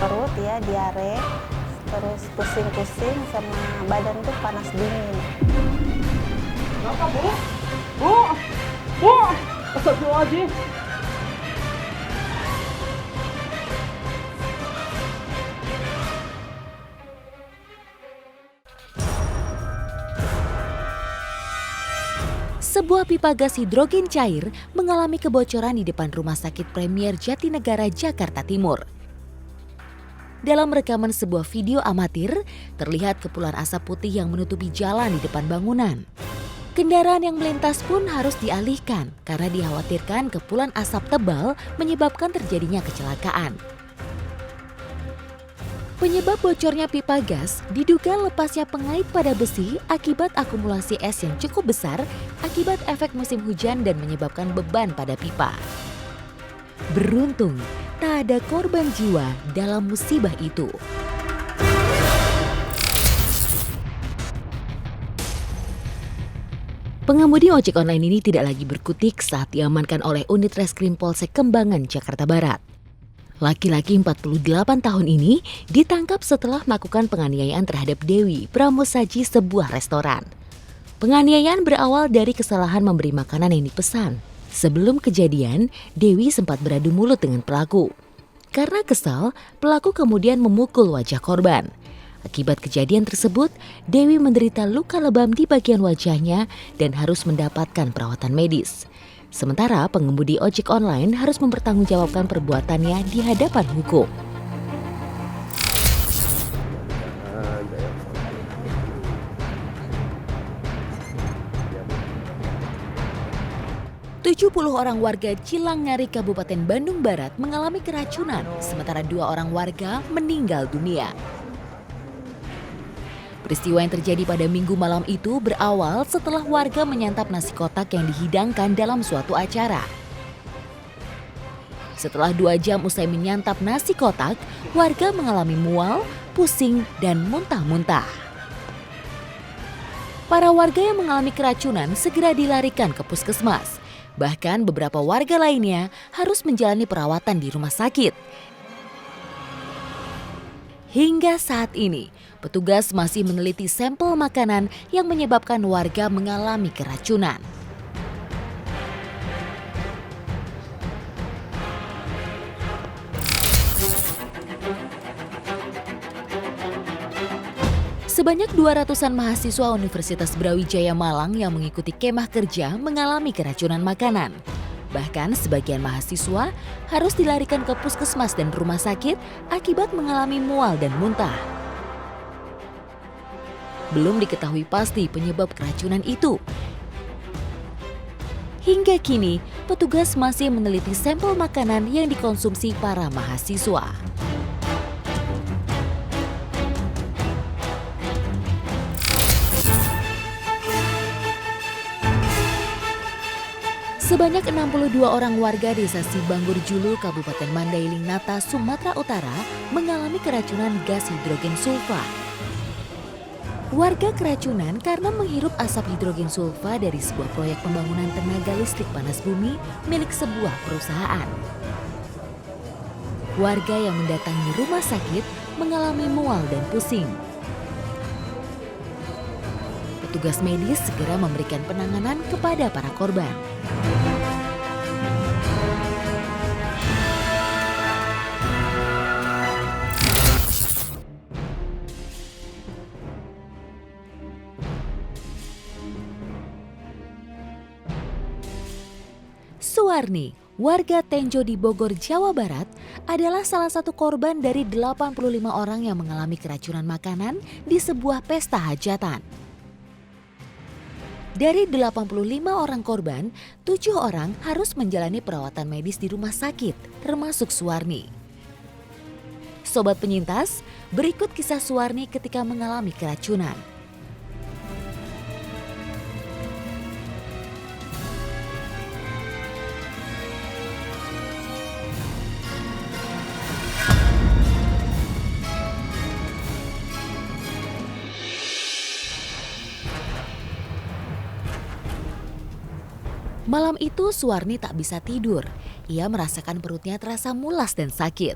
perut ya, diare, terus pusing-pusing sama badan tuh panas dingin. Kenapa, Bu? Bu! Bu! Astagfirullahaladzim. Sebuah pipa gas hidrogen cair mengalami kebocoran di depan Rumah Sakit Premier Jatinegara, Jakarta Timur. Dalam rekaman sebuah video amatir, terlihat kepulan asap putih yang menutupi jalan di depan bangunan. Kendaraan yang melintas pun harus dialihkan karena dikhawatirkan kepulan asap tebal menyebabkan terjadinya kecelakaan. Penyebab bocornya pipa gas diduga lepasnya pengait pada besi akibat akumulasi es yang cukup besar akibat efek musim hujan dan menyebabkan beban pada pipa. Beruntung, tak ada korban jiwa dalam musibah itu. Pengemudi ojek online ini tidak lagi berkutik saat diamankan oleh unit reskrim Polsek Kembangan, Jakarta Barat. Laki-laki 48 tahun ini ditangkap setelah melakukan penganiayaan terhadap Dewi pramusaji sebuah restoran. Penganiayaan berawal dari kesalahan memberi makanan yang dipesan. Sebelum kejadian, Dewi sempat beradu mulut dengan pelaku. Karena kesal, pelaku kemudian memukul wajah korban. Akibat kejadian tersebut, Dewi menderita luka lebam di bagian wajahnya dan harus mendapatkan perawatan medis. Sementara pengemudi ojek online harus mempertanggungjawabkan perbuatannya di hadapan hukum. Tujuh puluh orang warga Cilangari, Kabupaten Bandung Barat mengalami keracunan, sementara 2 orang warga meninggal dunia. Peristiwa yang terjadi pada Minggu malam itu berawal setelah warga menyantap nasi kotak yang dihidangkan dalam suatu acara. Setelah 2 jam usai menyantap nasi kotak, warga mengalami mual, pusing, dan muntah-muntah. Para warga yang mengalami keracunan segera dilarikan ke puskesmas. Bahkan beberapa warga lainnya harus menjalani perawatan di rumah sakit. Hingga saat ini, petugas masih meneliti sampel makanan yang menyebabkan warga mengalami keracunan. Sebanyak 200-an mahasiswa Universitas Brawijaya Malang yang mengikuti kemah kerja mengalami keracunan makanan. Bahkan sebagian mahasiswa harus dilarikan ke puskesmas dan rumah sakit akibat mengalami mual dan muntah. Belum diketahui pasti penyebab keracunan itu. Hingga kini, petugas masih meneliti sampel makanan yang dikonsumsi para mahasiswa. Sebanyak 62 orang warga desa Sibanggur Julu, Kabupaten Mandailing Nata, Sumatera Utara mengalami keracunan gas hidrogen sulfa. Warga keracunan karena menghirup asap hidrogen sulfa dari sebuah proyek pembangunan tenaga listrik panas bumi milik sebuah perusahaan. Warga yang mendatangi rumah sakit mengalami mual dan pusing. Petugas medis segera memberikan penanganan kepada para korban. Suwarni, warga Tenjo di Bogor, Jawa Barat, adalah salah satu korban dari 85 orang yang mengalami keracunan makanan di sebuah pesta hajatan. Dari 85 orang korban, 7 orang harus menjalani perawatan medis di rumah sakit, termasuk Suwarni. Sobat penyintas, berikut kisah Suwarni ketika mengalami keracunan. Malam itu Suwarni tak bisa tidur. Ia merasakan perutnya terasa mulas dan sakit.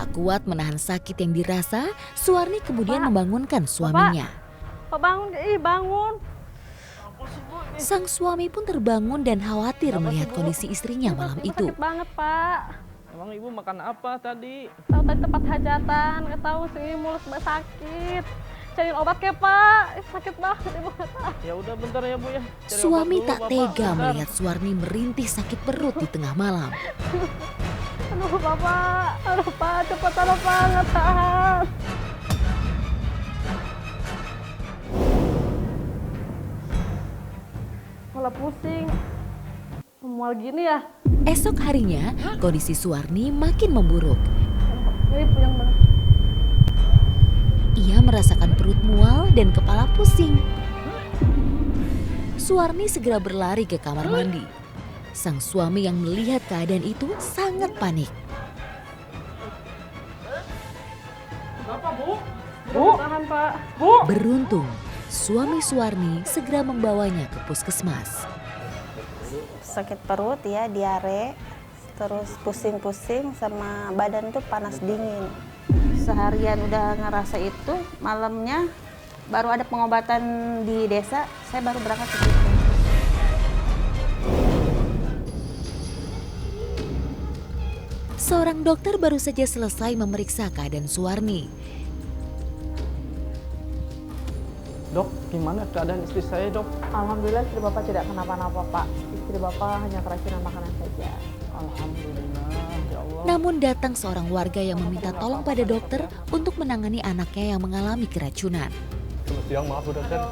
Tak kuat menahan sakit yang dirasa, Suwarni kemudian membangunkan suaminya. Pak bangun, bangun. Sang suami pun terbangun dan khawatir melihat kondisi istrinya malam itu. Sakit banget, Pak. Emang ibu makan apa tadi? Tahu tadi tempat hajatan, nggak tahu sih mulut sakit. Cariin obat ke Pak, sakit banget ibu nggak tahu. Ya udah bentar ya bu ya. Cari Suami obat dulu, tak Bapak. tega Bentar. melihat Suwarni merintih sakit perut di tengah malam. Aduh Bapak, aduh Pak, cepat tolong Pak, nggak tahan. Malah pusing, mual gini ya. Esok harinya, kondisi Suwarni makin memburuk. Ini yang mana? Ia merasakan perut mual dan kepala pusing. Suwarni segera berlari ke kamar mandi. Sang suami yang melihat keadaan itu sangat panik. Kenapa bu? Bu, tahan Pak. Bu! Beruntung, suami Suwarni segera membawanya ke puskesmas. Sakit perut ya, diare, terus pusing-pusing sama badan tuh panas dingin. Seharian udah ngerasa itu, malamnya baru ada pengobatan di desa, saya baru berangkat ke situ. Seorang dokter baru saja selesai memeriksa keadaan Suwarni. Dok, gimana keadaan istri saya dok? Alhamdulillah istri Bapak tidak kenapa-napa Pak. Istri Bapak hanya keracunan makanan saja. Alhamdulillah, ya Allah. Namun datang seorang warga yang meminta tolong pada dokter untuk menangani anaknya yang mengalami keracunan. Selamat siang, maaf bu dokter.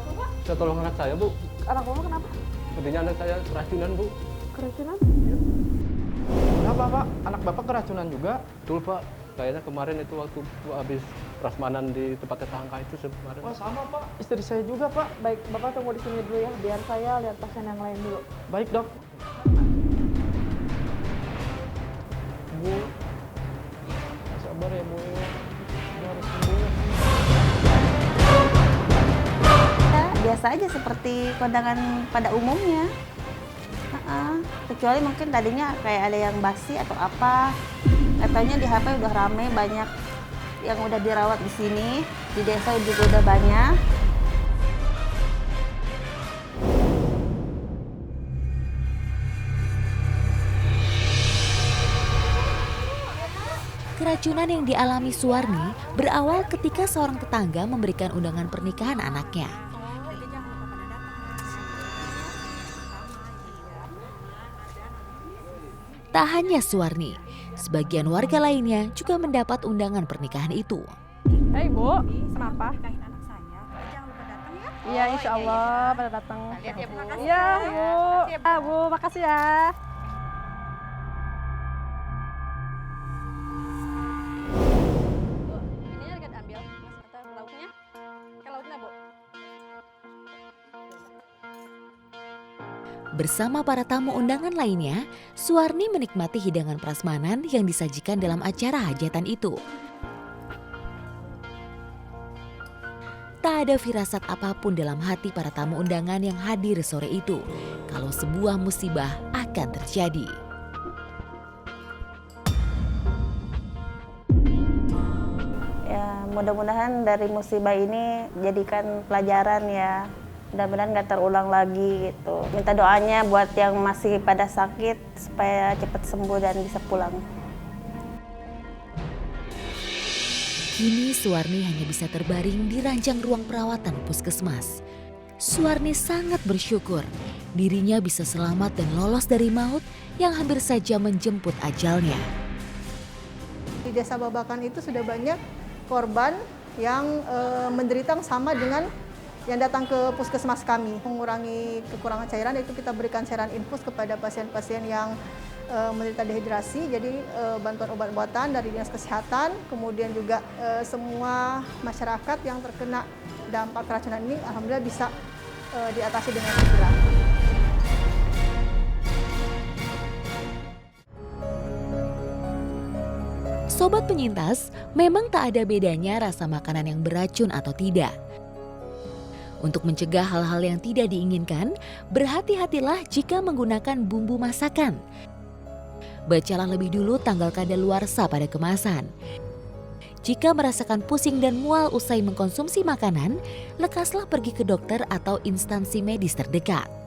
Saya tolong anak saya bu. Anak Bapak kenapa? Tadinya anak saya keracunan bu. Keracunan? Kenapa pak? Anak bapak keracunan juga? Betul pak. Kayaknya kemarin itu waktu habis prasmanan di tempat tetangga itu kemarin. Oh sama pak. Istri saya juga pak. Baik, Bapak tunggu di sini dulu ya, biar saya lihat pasien yang lain dulu. Baik dok. Bu, sabar ya bu. Bu harus sembuh. Ya, biasa aja seperti kondangan pada umumnya. Kecuali mungkin tadinya kayak ada yang basi atau apa. Katanya di HP udah rame, banyak yang udah dirawat di sini, di desa juga udah banyak. Keracunan yang dialami Suwarni berawal ketika seorang tetangga memberikan undangan pernikahan anaknya. Tak hanya Suwarni, sebagian warga lainnya juga mendapat undangan pernikahan itu. Hei Bu, kenapa? Iya, insya Allah pada datang. Lihat ya Bu. Iya Bu. Bu, makasih ya. Ini agak ambil, atau lauknya? Ke lauknya Bu. Bersama para tamu undangan lainnya, Suwarni menikmati hidangan prasmanan yang disajikan dalam acara hajatan itu. Tak ada firasat apapun dalam hati para tamu undangan yang hadir sore itu, kalau sebuah musibah akan terjadi. Ya, mudah-mudahan dari musibah ini jadikan pelajaran ya. Mudah-mudahan nggak terulang lagi gitu. Minta doanya buat yang masih pada sakit supaya cepat sembuh dan bisa pulang. Kini Suwarni hanya bisa terbaring di ranjang ruang perawatan puskesmas. Suwarni sangat bersyukur dirinya bisa selamat dan lolos dari maut yang hampir saja menjemput ajalnya. Di Desa Babakan itu sudah banyak korban yang menderita sama dengan yang datang ke puskesmas kami. Mengurangi kekurangan cairan, itu kita berikan cairan infus kepada pasien-pasien yang menderita dehidrasi. Jadi bantuan obat-obatan dari Dinas Kesehatan, kemudian juga semua masyarakat yang terkena dampak keracunan ini alhamdulillah bisa diatasi dengan segera. Sobat penyintas, memang tak ada bedanya rasa makanan yang beracun atau tidak. Untuk mencegah hal-hal yang tidak diinginkan, berhati-hatilah jika menggunakan bumbu masakan. Bacalah lebih dulu tanggal kadaluarsa pada kemasan. Jika merasakan pusing dan mual usai mengkonsumsi makanan, lekaslah pergi ke dokter atau instansi medis terdekat.